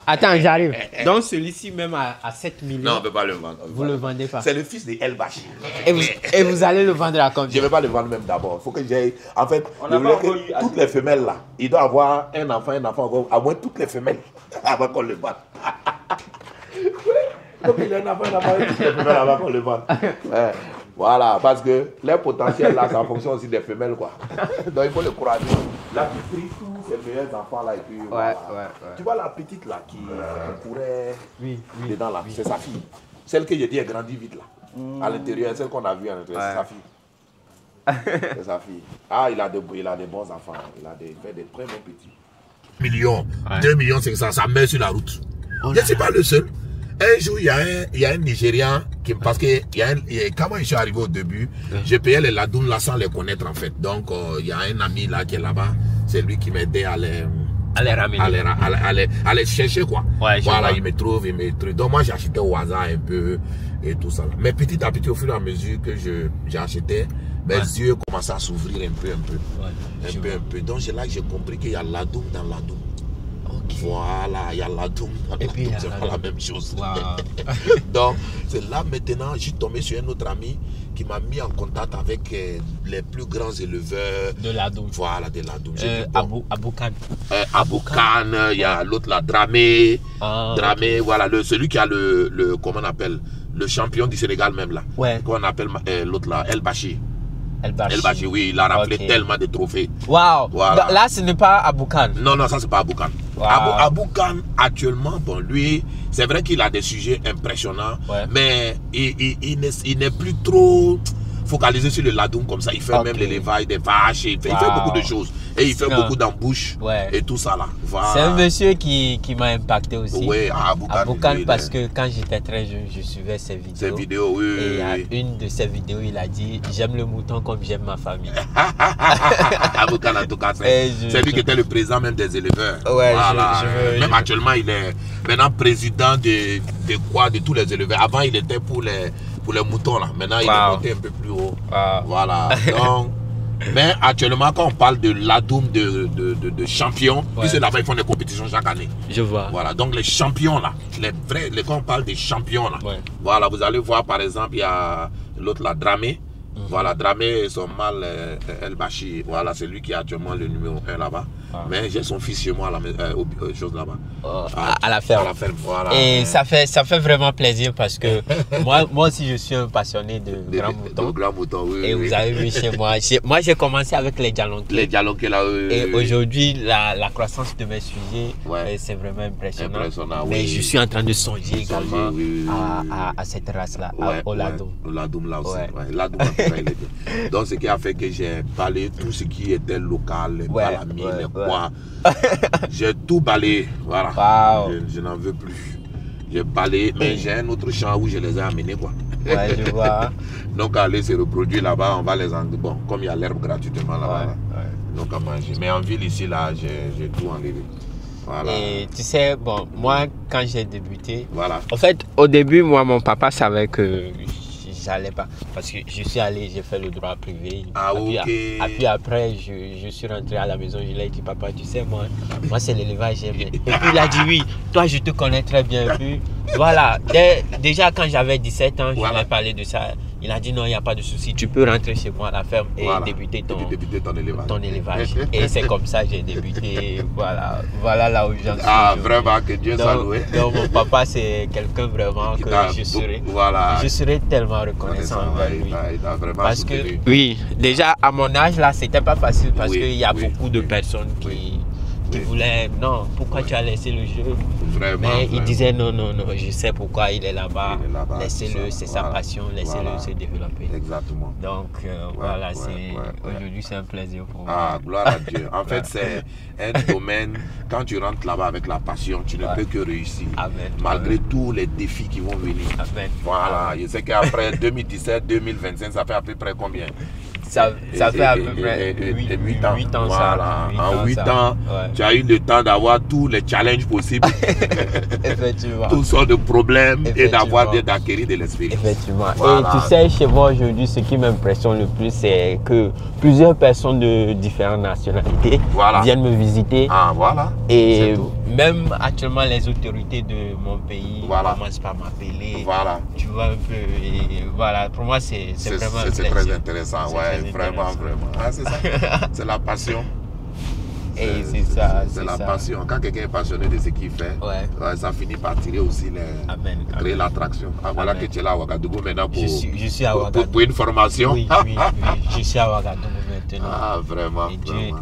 Attends, j'arrive. Donc celui-ci même à 7 millions. Non, on ne peut pas le vendre. Vous ne le vendez pas. C'est le fils de El Bachir. Et vous allez le vendre à combien? Je ne vais pas le vendre même d'abord. Il faut que j'aille. En fait, je voulais que toutes les femelles là, il doit avoir un enfant, à moins toutes les femelles, avant qu'on le vende. Comme il a un enfant, toutes les femelles avant qu'on le vende. Ouais. Voilà, parce que les potentiels là, ça fonctionne aussi des femelles quoi. Donc il faut le courager. Là, tu pries tous ces meilleurs enfants là et puis. Voilà. Tu vois la petite là qui courait dedans là, c'est sa fille. Celle que j'ai dit, elle grandit vite là. À l'intérieur, celle qu'on a vue à l'intérieur, c'est sa fille. C'est sa fille. Ah, il a des bons enfants. Il fait des très bons petits. Millions, 2 millions, c'est ça, ça met sur la route. Je ne suis pas le seul. Un jour, il y a un Nigérian parce que quand moi je suis arrivé au début, je payais les ladoum là sans les connaître en fait. Donc il y a un ami là qui est là-bas, c'est lui qui m'aidait à les chercher quoi. Ouais, voilà, il me trouve. Donc moi j'achetais au hasard un peu et tout ça. Mais petit à petit, au fur et à mesure que j'achetais, mes yeux commençaient à s'ouvrir un peu. Donc c'est là que j'ai compris qu'il y a ladoum dans ladoum. Voilà, il y a ladoum. C'est pas la même chose. Donc, c'est là maintenant, je suis tombé sur un autre ami qui m'a mis en contact avec les plus grands éleveurs de ladoum. Voilà, de ladoum. Aboukan. Aboukan, il y a l'autre là, Dramé. Dramé, voilà, celui qui a comment on appelle, le champion du Sénégal même là. Ouais. Qu'on appelle l'autre là, El Bachir. El Bachir, oui, il a rappelé tellement de trophées. Waouh! Voilà. Là, ce n'est pas Aboukan. Non, ça, c'est pas Aboukan. Wow. Aboukan, actuellement, bon, lui, c'est vrai qu'il a des sujets impressionnants, mais il n'est plus trop focalisé sur le ladoum comme ça. Il fait même l'élevage des vaches, il fait beaucoup de choses. Et il fait beaucoup d'embouches et tout ça là. Voilà. C'est un monsieur qui m'a impacté aussi. Oui, Aboukan, parce que quand j'étais très jeune, je suivais ses vidéos. Ses vidéos, oui. Et à une de ses vidéos, il a dit « J'aime le mouton comme j'aime ma famille ». Aboukan, en tout cas, c'est lui qui était le président même des éleveurs. Ouais, voilà. Même actuellement, il est maintenant président de tous les éleveurs. Avant, il était pour les moutons là. Maintenant, il est monté un peu plus haut. Voilà. Donc, mais actuellement, quand on parle de ladoum de champions, puisque là-bas, ils font des compétitions chaque année. Je vois. Voilà. Donc, les champions là, quand on parle des champions là, voilà, vous allez voir par exemple, il y a l'autre là, Dramé. Voilà, Dramé et son mâle El Bachir. Voilà, c'est lui qui est actuellement le numéro 1 là-bas. Mais j'ai son fils chez moi à la ferme. Voilà. Et ça fait vraiment plaisir parce que moi aussi je suis un passionné de grands moutons. Oui. Et vous avez vu chez moi. Moi j'ai commencé avec les Djalonké. Les Djalonké là. Et aujourd'hui la croissance de mes sujets, c'est vraiment impressionnant. Mais je suis en train de songer également à cette race là, au ladoum. Au ladoum là aussi. Ladoum, donc ce qui a fait que j'ai balayé tout ce qui était local, les balamis, les bois. J'ai tout balayé, voilà. Je n'en veux plus. J'ai balayé, mais j'ai un autre champ où je les ai amenés quoi. Ouais, je vois. Donc aller se reproduire là-bas, on va les enlever. Bon, comme il y a l'herbe gratuitement là-bas. Donc à manger. Mais en ville ici là, j'ai tout enlevé. Voilà. Et tu sais, bon, moi quand j'ai débuté, en fait au début, moi mon papa savait que j'allais pas, parce que je suis allé, j'ai fait le droit privé. Et puis après, je suis rentré à la maison, je lui ai dit, papa, tu sais, moi c'est l'élevage, j'aime. Et puis il a dit, oui, toi, je te connais très bien. Et puis voilà, déjà quand j'avais 17 ans, je lui ai parlé de ça. Il a dit, non, il n'y a pas de souci, tu peux rentrer chez moi à la ferme et débuter ton élevage. Et c'est comme ça que j'ai débuté. Voilà là où j'en suis. Ah, vraiment, que Dieu soit loué. Donc mon papa, c'est quelqu'un vraiment que je serais tellement reconnaissant envers lui. Parce que, oui, déjà à mon âge là, c'était pas facile parce qu'il y a beaucoup de personnes qui voulaient, non, pourquoi tu as laissé le jeu? Mais il disait non, je sais pourquoi il est là-bas, laissez-le, c'est sa passion, laissez-le se développer. Exactement. Donc voilà, aujourd'hui c'est un plaisir pour moi. Ah, gloire à Dieu. En fait, c'est un domaine, quand tu rentres là-bas avec la passion, tu ne peux que réussir. Amen. Malgré tous les défis qui vont venir. Amen. Voilà, je sais qu'après 2017-2025, ça fait à peu près combien? Ça fait à peu près 8 ans. Voilà. En 8 ans, tu as eu le temps d'avoir tous les challenges possibles. Effectivement. Toutes sortes de problèmes et d'acquérir de l'expérience. Effectivement. Voilà. Et tu sais, chez moi aujourd'hui, ce qui m'impressionne le plus, c'est que plusieurs personnes de différentes nationalités viennent me visiter. Ah, voilà. Et même actuellement, les autorités de mon pays commencent par m'appeler. Voilà. Tu vois un peu. Et voilà, pour moi, c'est vraiment c'est très intéressant. Ouais, vraiment. Ah, c'est ça. C'est la passion. Et c'est ça. C'est la passion. Quand quelqu'un est passionné de ce qu'il fait, ça finit par tirer aussi créer l'attraction. Ah, voilà que tu es là à Ouagadougou maintenant pour, je suis à Ouagadougou. Pour une formation. Oui, je suis à Ouagadougou maintenant. Ah, vraiment. Et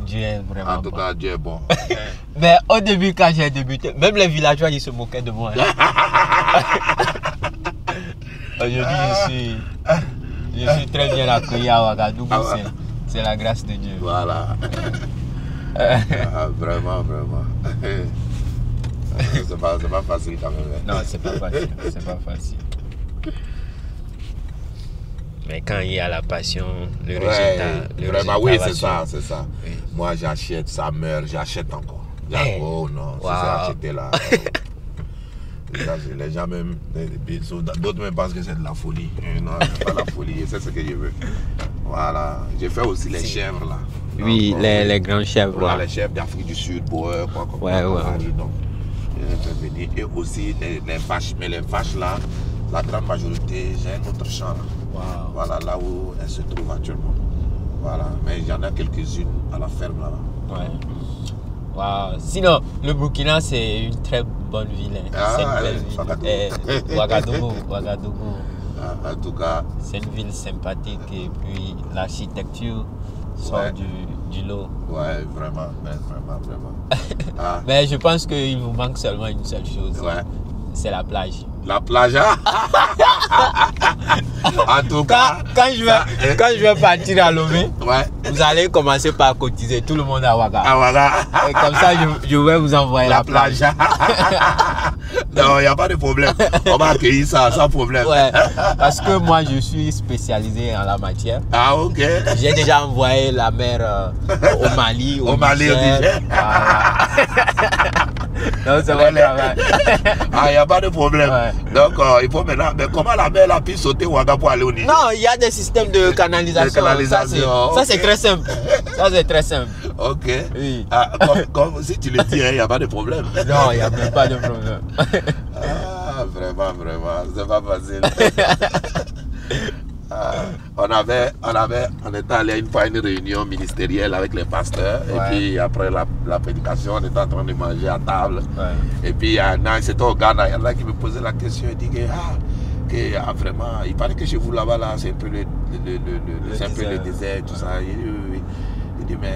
Dieu est vraiment en tout cas, Dieu est bon. Mais au début, quand j'ai débuté, même les villageois, ils se moquaient de moi. Aujourd'hui, je suis très bien accueilli à Ouagadougou. C'est la grâce de Dieu. Voilà. Vraiment. C'est pas facile quand même. Non, c'est pas facile. Mais quand il y a la passion, le résultat. Vraiment, oui, c'est ça. Oui. Moi, j'achète, ça meurt, j'achète encore. Oh non, si c'est acheté là. Les gens même, d'autres même pensent que c'est de la folie. Non, c'est pas la folie, c'est ce que je veux. Voilà. J'ai fait aussi les chèvres là. Oui, donc, les grands chèvres. Voilà, les chèvres d'Afrique du Sud, Boer, quoi comme ça. Donc, et aussi les vaches. Mais les vaches là, la grande majorité, j'ai un autre champ là. Wow. Voilà, là où elles se trouvent actuellement. Voilà, mais il y en a quelques-unes à la ferme là. Ouais. Wow. Sinon, le Burkina, c'est une très bonne ville. C'est une belle ville. Ouagadougou. En tout cas, c'est une ville sympathique et puis l'architecture sort du lot. Ouais, vraiment. Mais je pense qu'il vous manque seulement une seule chose. C'est la plage. La plage, en tout cas. Quand je vais partir à Lomé, vous allez commencer par cotiser tout le monde à Ouaga. Et comme ça, je vais vous envoyer la plage. Non, il n'y a pas de problème. On va accueillir ça sans problème. Ouais, parce que moi, je suis spécialisé en la matière. Ah, ok. J'ai déjà envoyé la mer au Mali, au Niger. Voilà. Donc, c'est mon travail. Ah, il n'y a pas de problème. Donc, il faut maintenant. Mais comment la mer a pu sauter Ouaga pour aller au Niger? Non, il y a des systèmes de canalisation. Ça, c'est très simple. Ok. Oui. Ah, comme si tu le dis, il n'y a pas de problème. Non, il n'y a même pas de problème. Ah, vraiment. C'est pas facile. On était allé une fois à une réunion ministérielle avec les pasteurs. Et puis après la prédication, on était en train de manger à table. Et puis c'était au Ghana, il y en a qui me posait la question. Il dit que vraiment, il paraît que chez vous là-bas, là, c'est un peu le désert, tout ça. Il dit, mais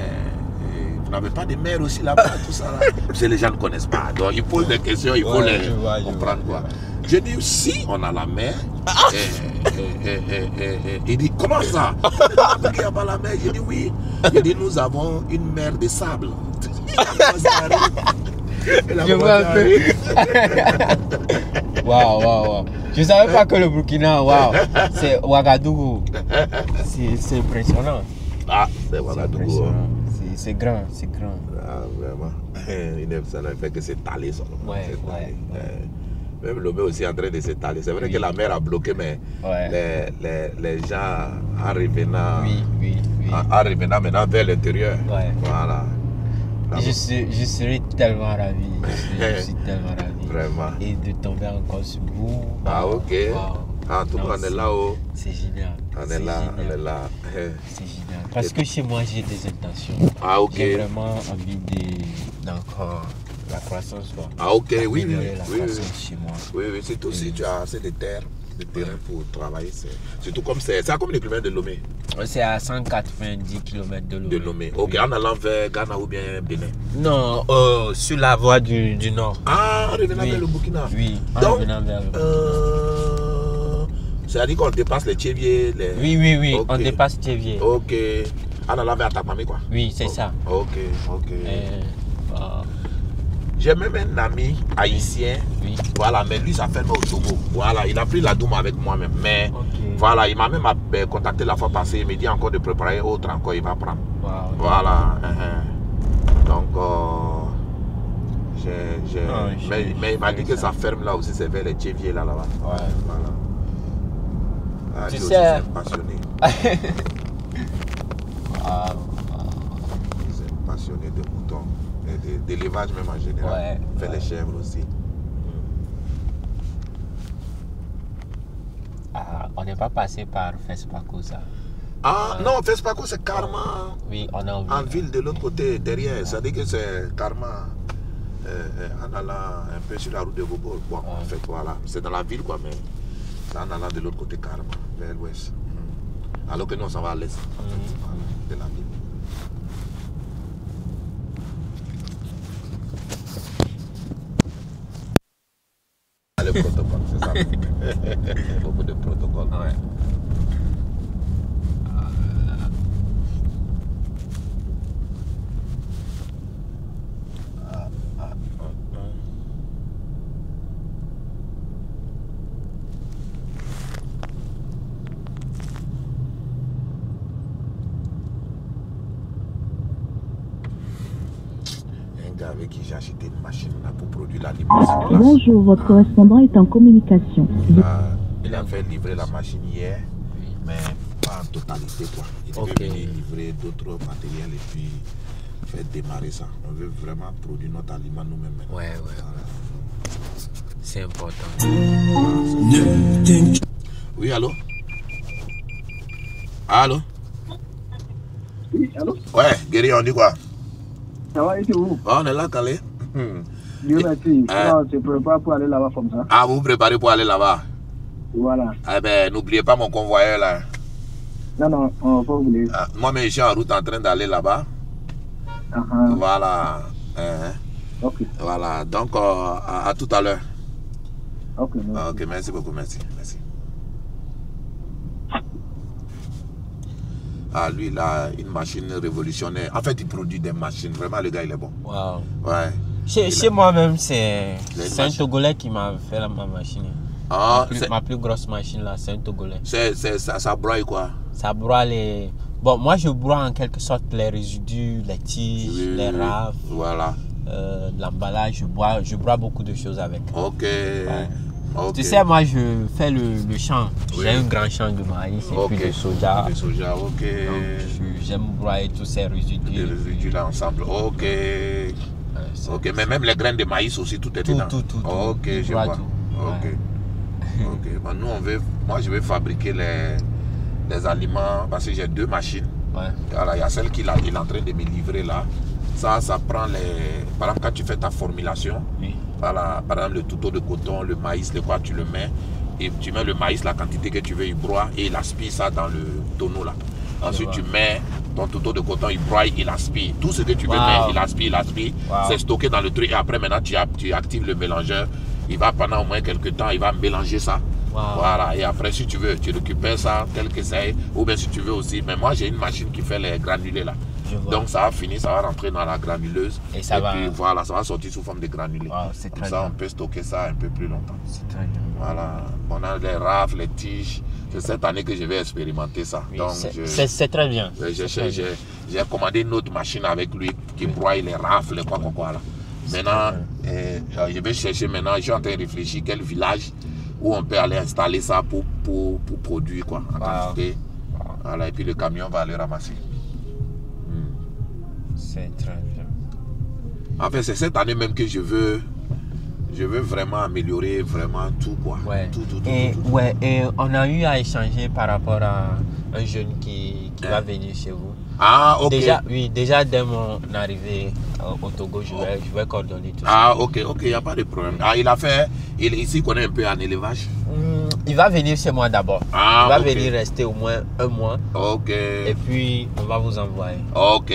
vous n'avez pas de mer aussi là-bas, tout ça là. Parce que les gens ne connaissent pas. Donc ils posent des questions, il faut les comprendre quoi. Je dis, si on a la mer, il dit, comment ça? Il n'y a pas la mer. Je dis, oui. Il dit, nous avons une mer de sable. Je vois un peu. Waouh. Je ne savais pas que le Burkina, c'est Ouagadougou. C'est impressionnant. Ah, c'est Ouagadougou. C'est grand. Ah, vraiment. Ça ne fait que s'étaler seulement. Ouais. Même Lomé aussi est en train de s'étaler. C'est vrai que la mer a bloqué, mais les gens en revenant, en revenant maintenant vers l'intérieur. Voilà. Je serais tellement ravi. Je suis tellement ravi. Vraiment. Et de tomber encore sur vous. Ah, ok. En tout cas, on est là-haut. C'est génial. On est là. C'est génial. Parce que chez moi, j'ai des intentions. Ah, ok. J'ai vraiment envie d'encore la croissance. Ah, ok, oui. Chez moi. Oui, surtout si tu as assez de terrain pour travailler. Surtout comme c'est à combien de kilomètres de Lomé? C'est à 190 km de Lomé. Ok, en allant vers Ghana ou bien Bénin? Non, sur la voie du nord. Ah, en revenant vers le Burkina? Oui, en revenant vers le Burkina. C'est-à-dire qu'on dépasse les Tchéviers? Oui, okay. On dépasse Tchéviers. Ok. En allant vers Takmami, quoi? Oui, c'est ça. Ok. J'ai même un ami haïtien, voilà, mais lui, ça fait au Togo. Voilà, il a pris la Douma avec moi-même. Mais voilà, il m'a même contacté la fois passée. Il me dit encore de préparer autre, encore, il va prendre. Voilà. Donc, mais il m'a dit que sa ferme là aussi, c'est vers les Tchéviers là-bas. Voilà. Tu sais. Passionné. Il est passionné de moutons. d'élevage même en général. On fait les chèvres aussi. Ah, on n'est pas passé par Fespaco, ça. Ah non, Fespaco c'est Karma. Oui, on a oublié. En ville de l'autre côté, derrière. Ça dit que c'est Karma. En allant un peu sur la route de Bobo. Bon, en fait, voilà. C'est dans la ville, quoi, mais c'est en allant de l'autre côté Karma, vers l'ouest. Alors que nous, on s'en va à l'est de la ville. Le protocole, c'est ça. Beaucoup de protocoles. Ouais. Avec qui j'ai acheté une machine là, pour produire l'alimentation. Bonjour, votre correspondant est en communication. Il a fait livrer la machine hier, mais pas en totalité, quoi. Il devait venir livrer d'autres matériels et puis faire démarrer ça. On veut vraiment produire notre aliment nous-mêmes. Ouais. C'est important. Oui, allô? Allô? Oui, allô? Ouais, Guéry, on dit quoi? Ça va, et c'est où? On est là, Calais. Dieu merci. On se prépare pour aller là-bas comme ça. Ah, vous vous préparez pour aller là-bas? Voilà. Eh ben, n'oubliez pas mon convoyeur là. Non, on va pas oublier. Moi, mais je suis en route en train d'aller là-bas. Voilà. Ok. Voilà. Donc, à tout à l'heure. Ok, ok, merci beaucoup, merci. Ah, lui, il a une machine révolutionnaire. En fait, il produit des machines. Vraiment, le gars, il est bon. Wow. Ouais. Chez moi-même, c'est un Togolais qui m'a fait ma machine. Ma plus grosse machine, là, c'est un Togolais. Ça broie quoi? Ça broie les... Bon, moi, je broie en quelque sorte les résidus, les tiges, les rafles. Voilà. L'emballage, je broie beaucoup de choses avec. Ok. Ouais. Tu sais, moi, je fais le champ. Oui. J'ai un grand champ de maïs et puis de soja. De soja, ok. J'aime broyer tous ces résidus. Les résidus là ensemble, ok. Ok, mais même les graines de maïs aussi, tout est dedans. Tout. Ok, je vois. Tout. Ok. Ok. Bon, nous, moi, je vais fabriquer les aliments parce que j'ai 2 machines. Ouais. Voilà, il y a celle qu'il est en train de me livrer là. Ça prend les... Par exemple, quand tu fais ta formulation, voilà, par exemple, le touteau de coton, le maïs, tu le mets. Et tu mets le maïs, la quantité que tu veux, il broie et il aspire ça dans le tonneau là. Ensuite, tu mets ton touteau de coton, il broie, il aspire. Tout ce que tu veux mettre, il aspire. C'est stocké dans le truc. Et après, maintenant, tu actives le mélangeur. Il va pendant au moins quelques temps, il va mélanger ça. Voilà. Et après, si tu veux, tu récupères ça tel que c'est. Ou bien si tu veux aussi. Mais moi, j'ai une machine qui fait les granulés là. Donc, ça va finir, ça va rentrer dans la granuleuse. Et puis voilà, ça va sortir sous forme de granulés. Comme ça, on peut stocker ça un peu plus longtemps. C'est très bien. Voilà. On a les rafles, les tiges. C'est cette année que je vais expérimenter ça. Oui, c'est très bien. J'ai commandé une autre machine avec lui qui broie les rafles, quoi là. Maintenant, je vais chercher maintenant, je suis en train de réfléchir quel village où on peut aller installer ça pour produire quoi, en quantité. Voilà, et puis le camion va aller ramasser. C'est très bien. En fait, c'est cette année même que je veux vraiment améliorer vraiment tout quoi. Tout. Et on a eu à échanger par rapport à un jeune qui va venir chez vous. Ah, ok. Déjà dès mon arrivée au Togo, je vais coordonner tout ça. Ah, ok, il n'y a pas de problème. Ah, il connaît un peu en élevage. Il va venir chez moi d'abord. Ah, il va venir rester au moins 1 mois. Ok. Et puis, on va vous envoyer. Ok.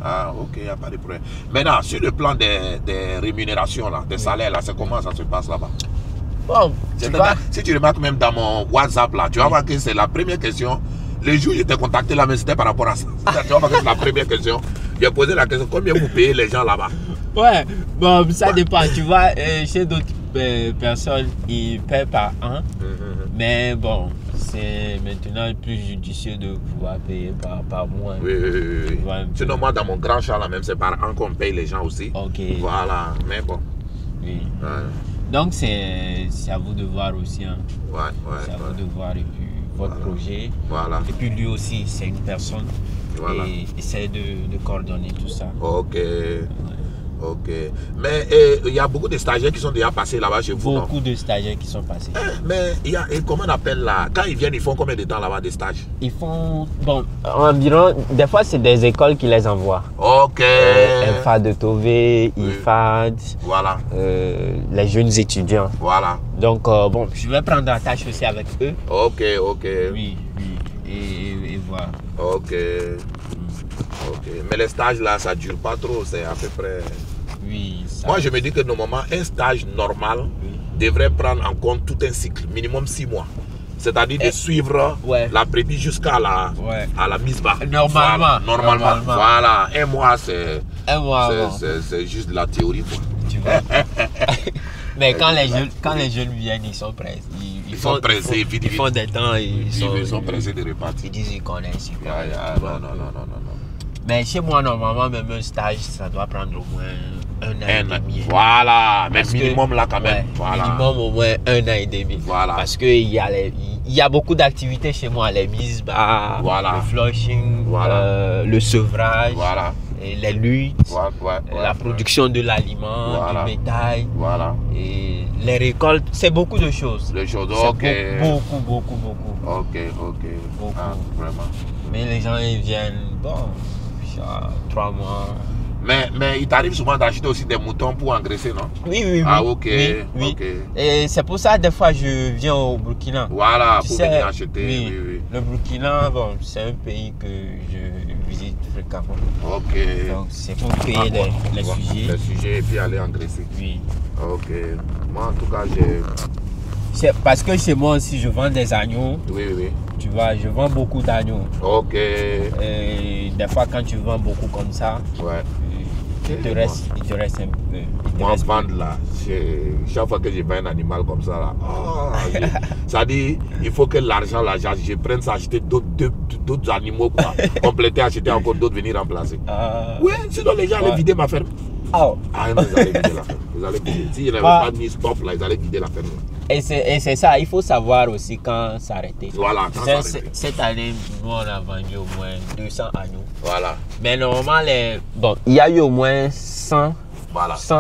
Ah, ok, il n'y a pas de problème. Maintenant, sur le plan des rémunérations, là, des salaires, là, c'est comment ça se passe là-bas? Bon, si tu remarques même dans mon WhatsApp, là, tu vas voir que c'est la première question. Le jour où je t'ai contacté là, mais c'était par rapport à ça. Tu vas voir que c'est la première question. J'ai posé la question, combien vous payez les gens là-bas? Ouais, bon, ça dépend. Tu vois, chez d'autres personnes, ils paient par an. Mais bon, c'est maintenant plus judicieux de pouvoir payer par mois. Oui. Sinon, moi, dans mon grand champ, là, même, c'est par an qu'on paye les gens aussi. Ok. Voilà, mais bon. Oui. Donc, c'est à vous de voir aussi. Hein. Ouais. C'est à vous de voir et puis votre projet. Voilà. Et puis lui aussi, c'est une personne. Voilà. Et essayer de coordonner tout ça. Ok. Ouais. Ok. Mais il y a beaucoup de stagiaires qui sont déjà passés là-bas chez vous, Beaucoup de stagiaires qui sont passés. Mais il y a, comment on appelle là? Quand ils viennent, ils font combien de temps là-bas des stages? Ils font, bon, environ, des fois c'est des écoles qui les envoient. Ok. IFAD de Tové, IFAD, voilà. Les jeunes étudiants. Voilà. Donc, bon, je vais prendre la tâche aussi avec eux. Ok, ok. Oui, oui. Et voilà. Ok. Ok. Mais les stages là, ça dure pas trop, c'est à peu près. Oui. Ça... Moi, je me dis que normalement, un stage normal devrait prendre en compte tout un cycle, minimum 6 mois. C'est-à-dire de suivre l'après-midi jusqu'à la, à la mise bas. Normalement. Voilà, normalement. Voilà. Un mois, c'est juste de la théorie, quoi. Tu vois. Mais quand les jeunes viennent, ils sont pressés. Ils sont pressés, vite. Ils font des temps. Ils sont pressés de repartir. Ils disent qu'ils connaissent. Non. Mais chez moi, normalement, même un stage, ça doit prendre au moins un an et demi. Voilà, mais minimum là quand même. Voilà. Minimum au moins un an et demi. Voilà. Parce qu'il y a beaucoup d'activités chez moi, les mises bas, le flushing, le sevrage, et les luttes, la production de l'aliment, du bétail, et les récoltes. C'est beaucoup de choses. Beaucoup. Ok. Beaucoup. Ah, vraiment. Mais les gens, ils viennent, bon, 3 mois. Mais il t'arrive souvent d'acheter aussi des moutons pour engraisser, non? Oui. Ah, ok. Oui. Et c'est pour ça, des fois, je viens au Burkina. Voilà, pour venir acheter. Oui. Le Burkina, bon, c'est un pays que je visite fréquemment. Ok. Donc, c'est pour payer les sujets. Les sujets et puis aller engraisser. Oui. Ok. Moi, en tout cas, j'ai... C'est parce que chez moi aussi, je vends des agneaux. Oui. Tu vois, je vends beaucoup d'agneaux. Ok. Et des fois, quand tu vends beaucoup comme ça, il te reste un peu. Moi, vendre là, chaque fois que je vends un animal comme ça, là, ça dit, il faut que l'argent, là, je prenne ça, acheter d'autres animaux, quoi. Compléter, acheter encore d'autres, venir remplacer. Oui, sinon les gens allaient vider ma ferme. Non, ils allaient vider la ferme. Ils allaient vider. S'il n'y avait pas de stop, là, ils allaient vider la ferme. Et c'est ça, il faut savoir aussi quand s'arrêter. Voilà, cette année, nous, on a vendu au moins 200 agneaux. Voilà. Mais normalement, il y a eu au moins 100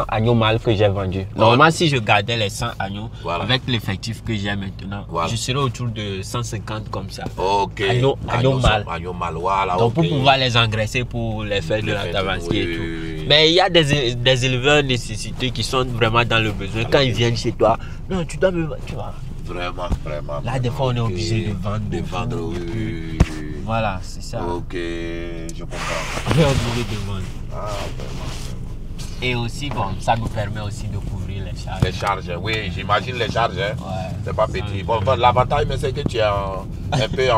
agneaux mâles que j'ai vendus. Normalement, si je gardais les 100 agneaux, avec l'effectif que j'ai maintenant, je serais autour de 150 comme ça. Ok. Agneaux mâles. Voilà. Donc, pour pouvoir les engraisser pour les faire de la tabaski et tout. Mais il y a des éleveurs nécessités qui sont vraiment dans le besoin. Quand ils viennent chez toi, non, tu dois me... Tu vois. Vraiment. Là, des fois, on est obligé de vendre. Oui. Voilà, c'est ça. Ok, je comprends. On est obligé de vendre. Ah, vraiment. Et aussi, bon, ça nous permet aussi de couvrir les charges. Les charges, oui, j'imagine les charges. C'est pas petit. Bon, l'avantage, mais c'est que tu es un peu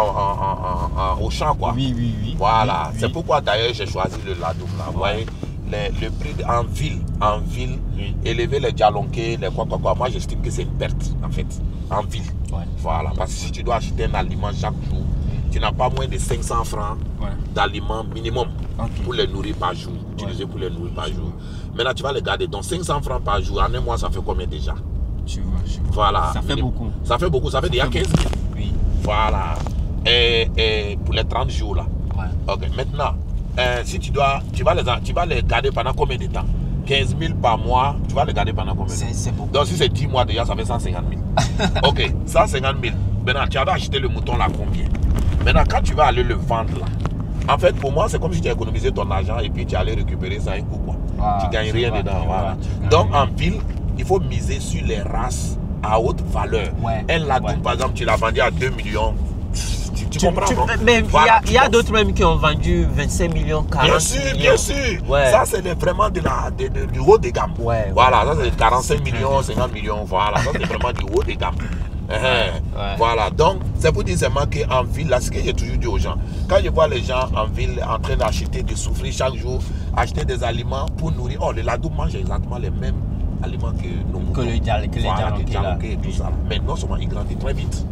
au champ, quoi. Oui. Voilà. C'est pourquoi d'ailleurs j'ai choisi le Ladoum là. Vous voyez, le prix en ville, élever les djalonqués, les quoi. Moi, j'estime que c'est une perte, en fait, en ville. Voilà. Parce que si tu dois acheter un aliment chaque jour, tu n'as pas moins de 500 francs d'aliments minimum pour les nourrir par jour. Utiliser pour les nourrir par jour. Maintenant, tu vas les garder. Donc, 500 francs par jour, en un mois, ça fait combien déjà? Tu vois. Voilà. Ça fait beaucoup. Ça fait beaucoup. Ça fait déjà 15 000. Oui. Voilà. Et pour les 30 jours là. Ok. Maintenant, si tu vas les garder pendant combien de temps? 15 000 par mois, tu vas les garder pendant combien de temps? C'est beaucoup. Donc, si c'est 10 mois déjà, ça fait 150 000. Ok. 150 000. Maintenant, tu vas acheter le mouton là combien? Maintenant, quand tu vas aller le vendre là, en fait, pour moi, c'est comme si tu as économisé ton argent et puis tu allais récupérer ça un coup, quoi. Tu ne gagnes rien dedans. Voilà. Donc, en ville, il faut miser sur les races à haute valeur. Un Ladoum, par exemple, tu l'as vendu à 2 millions. Tu comprends, non? Mais il y a d'autres même qui ont vendu 25 millions, 40 millions. Bien sûr. Ça, c'est vraiment du haut de gamme. Voilà, ça, c'est 45 millions, 50 millions. Voilà, ça, c'est vraiment du haut de gamme. Voilà, donc c'est pour dire seulement qu'en ville, là, ce que j'ai toujours dit aux gens, quand je vois les gens en ville en train d'acheter, de souffrir chaque jour, acheter des aliments pour nourrir, le Ladoum mange exactement les mêmes aliments que nos moutons. Que les djalonqués et tout ça. Mais non seulement il grandit très vite.